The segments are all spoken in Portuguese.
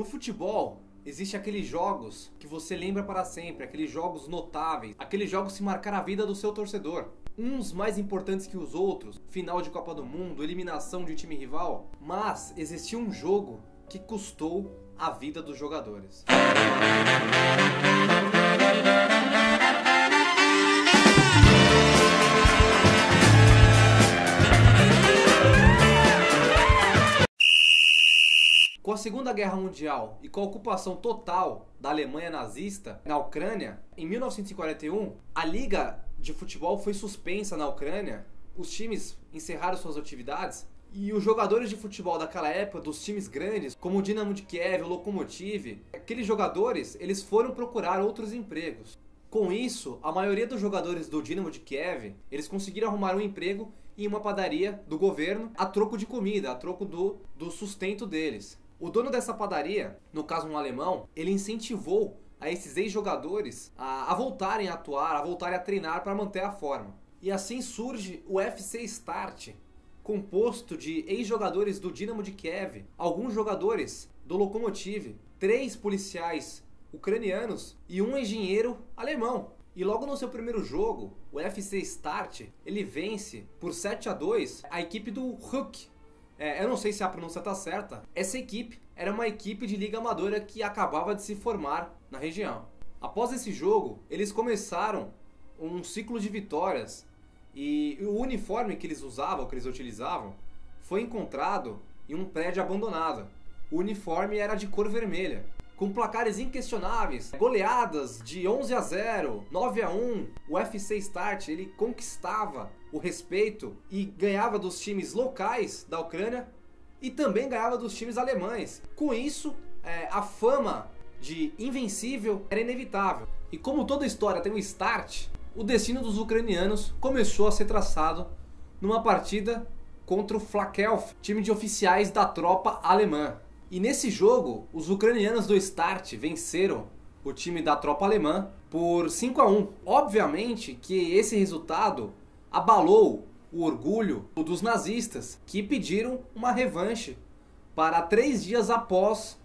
futebol, existem aqueles jogos que você lembra para sempre, aqueles jogos notáveis, aqueles jogos que marcaram a vida do seu torcedor. Uns mais importantes que os outros, final de Copa do Mundo, eliminação de time rival, mas existia um jogo que custou a vida dos jogadores. Com a Segunda Guerra Mundial e com a ocupação total da Alemanha nazista na Ucrânia, em 1941, a Liga de Futebol foi suspensa na Ucrânia, os times encerraram suas atividades e os jogadores de futebol daquela época, dos times grandes, como o Dinamo de Kiev, o Lokomotiv, aqueles jogadores, eles foram procurar outros empregos. Com isso, a maioria dos jogadores do Dinamo de Kiev, eles conseguiram arrumar um emprego em uma padaria do governo a troco de comida, a troco do sustento deles. O dono dessa padaria, no caso um alemão, ele incentivou a esses ex-jogadores a voltarem a atuar, a voltarem a treinar para manter a forma. E assim surge o FC Start, composto de ex-jogadores do Dinamo de Kiev, alguns jogadores do Lokomotiv, 3 policiais ucranianos e um engenheiro alemão. E logo no seu primeiro jogo, o FC Start, ele vence por 7-2 a equipe do Huck. Eu não sei se a pronúncia está certa. Essa equipe era uma equipe de liga amadora que acabava de se formar na região. Após esse jogo, eles começaram um ciclo de vitórias e o uniforme que eles usavam, que eles utilizavam, foi encontrado em um prédio abandonado. O uniforme era de cor vermelha, com placares inquestionáveis, goleadas de 11-0, 9-1. O FC Start, ele conquistava o respeito e ganhava dos times locais da Ucrânia e também ganhava dos times alemães. Com isso, a fama de invencível era inevitável. E como toda história tem um start, o destino dos ucranianos começou a ser traçado numa partida contra o Flakelf, time de oficiais da tropa alemã. E nesse jogo, os ucranianos do Start venceram o time da tropa alemã por 5-1. Obviamente que esse resultado abalou o orgulho dos nazistas, que pediram uma revanche para 3 dias após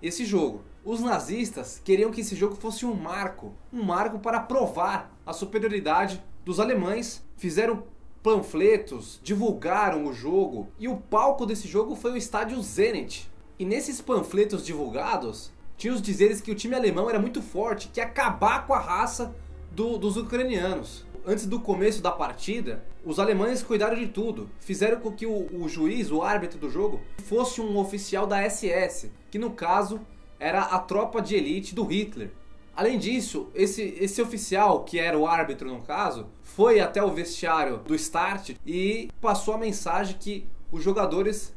esse jogo. Os nazistas queriam que esse jogo fosse um marco para provar a superioridade dos alemães. Fizeram panfletos, divulgaram o jogo e o palco desse jogo foi o estádio Zenit. E nesses panfletos divulgados, tinha os dizeres que o time alemão era muito forte, que ia acabar com a raça dos ucranianos. Antes do começo da partida, os alemães cuidaram de tudo. Fizeram com que o juiz, o árbitro do jogo, fosse um oficial da SS, que no caso era a tropa de elite do Hitler. Além disso, esse oficial, que era o árbitro no caso, foi até o vestiário do Start e passou a mensagem que os jogadores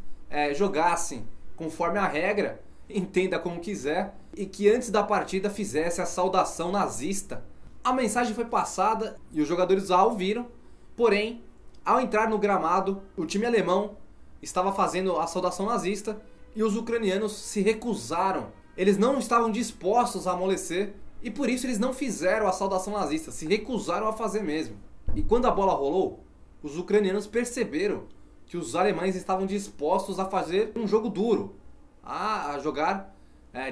jogassem conforme a regra, entenda como quiser, e que antes da partida fizesse a saudação nazista. A mensagem foi passada e os jogadores a ouviram, porém, ao entrar no gramado, o time alemão estava fazendo a saudação nazista e os ucranianos se recusaram. Eles não estavam dispostos a amolecer e por isso eles não fizeram a saudação nazista, se recusaram a fazer mesmo. E quando a bola rolou, os ucranianos perceberam que os alemães estavam dispostos a fazer um jogo duro, a jogar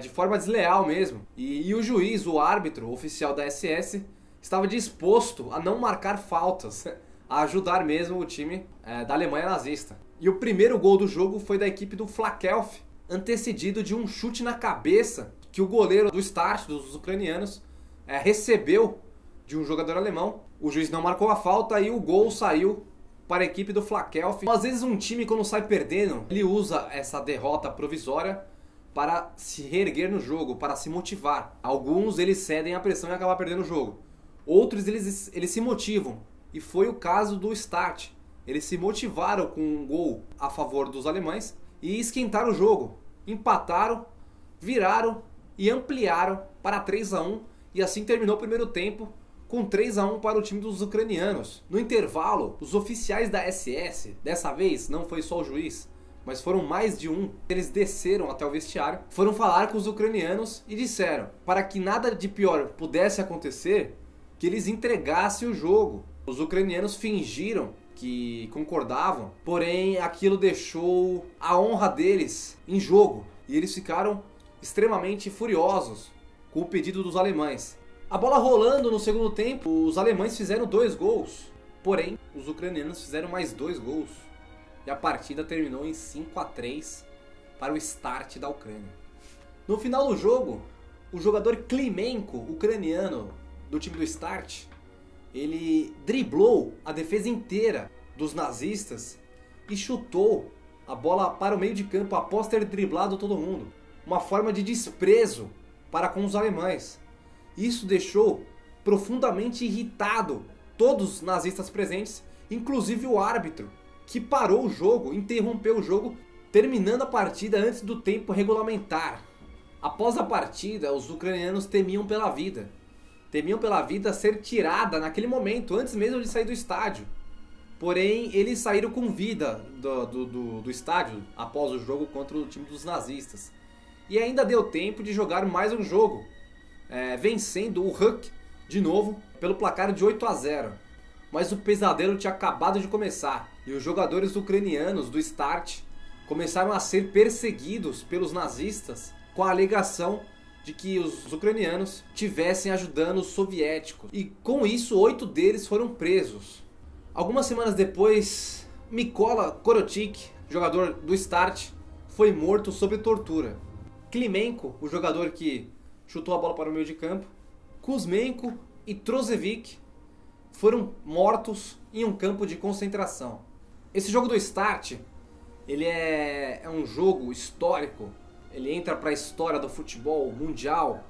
de forma desleal mesmo. E o juiz, o árbitro, o oficial da SS, estava disposto a não marcar faltas, a ajudar mesmo o time da Alemanha nazista. E o primeiro gol do jogo foi da equipe do Flakelf, antecedido de um chute na cabeça que o goleiro do Start, dos ucranianos, recebeu de um jogador alemão. O juiz não marcou a falta e o gol saiu para a equipe do Flakelf. Às vezes um time, quando sai perdendo, ele usa essa derrota provisória para se reerguer no jogo, para se motivar. Alguns eles cedem à pressão e acabam perdendo o jogo. Outros eles se motivam. E foi o caso do Start. Eles se motivaram com um gol a favor dos alemães e esquentaram o jogo. Empataram, viraram e ampliaram para 3-1. E assim terminou o primeiro tempo, com 3-1 para o time dos ucranianos. No intervalo, os oficiais da SS, dessa vez não foi só o juiz, mas foram mais de um, eles desceram até o vestiário, foram falar com os ucranianos e disseram, para que nada de pior pudesse acontecer, que eles entregassem o jogo. Os ucranianos fingiram que concordavam, porém aquilo deixou a honra deles em jogo e eles ficaram extremamente furiosos com o pedido dos alemães. A bola rolando no segundo tempo, os alemães fizeram 2 gols, porém os ucranianos fizeram mais 2 gols e a partida terminou em 5-3 para o Start da Ucrânia. No final do jogo, o jogador Klimenko, ucraniano do time do Start, ele driblou a defesa inteira dos nazistas e chutou a bola para o meio de campo após ter driblado todo mundo. Uma forma de desprezo para com os alemães. Isso deixou profundamente irritado todos os nazistas presentes, inclusive o árbitro, que parou o jogo, interrompeu o jogo, terminando a partida antes do tempo regulamentar. Após a partida, os ucranianos temiam pela vida. Temiam pela vida ser tirada naquele momento, antes mesmo de sair do estádio. Porém, eles saíram com vida do estádio após o jogo contra o time dos nazistas. E ainda deu tempo de jogar mais um jogo, vencendo o Huck de novo pelo placar de 8-0. Mas o pesadelo tinha acabado de começar e os jogadores ucranianos do Start começaram a ser perseguidos pelos nazistas com a alegação de que os ucranianos estivessem ajudando os soviéticos. E com isso, 8 deles foram presos. Algumas semanas depois, Mykola Korotik, jogador do Start, foi morto sob tortura. Klimenko, o jogador que chutou a bola para o meio de campo, Kuzmenko e Trozevic foram mortos em um campo de concentração. Esse jogo do Start, ele é um jogo histórico. Ele entra para a história do futebol mundial,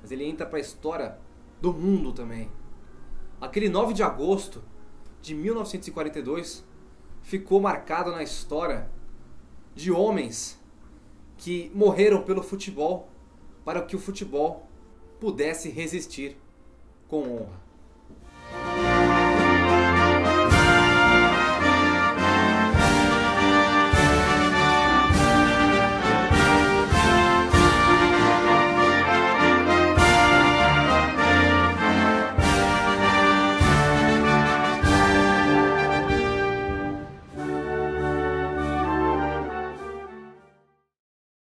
mas ele entra para a história do mundo também. Aquele 9 de agosto de 1942 ficou marcado na história de homens que morreram pelo futebol para que o futebol pudesse resistir com honra.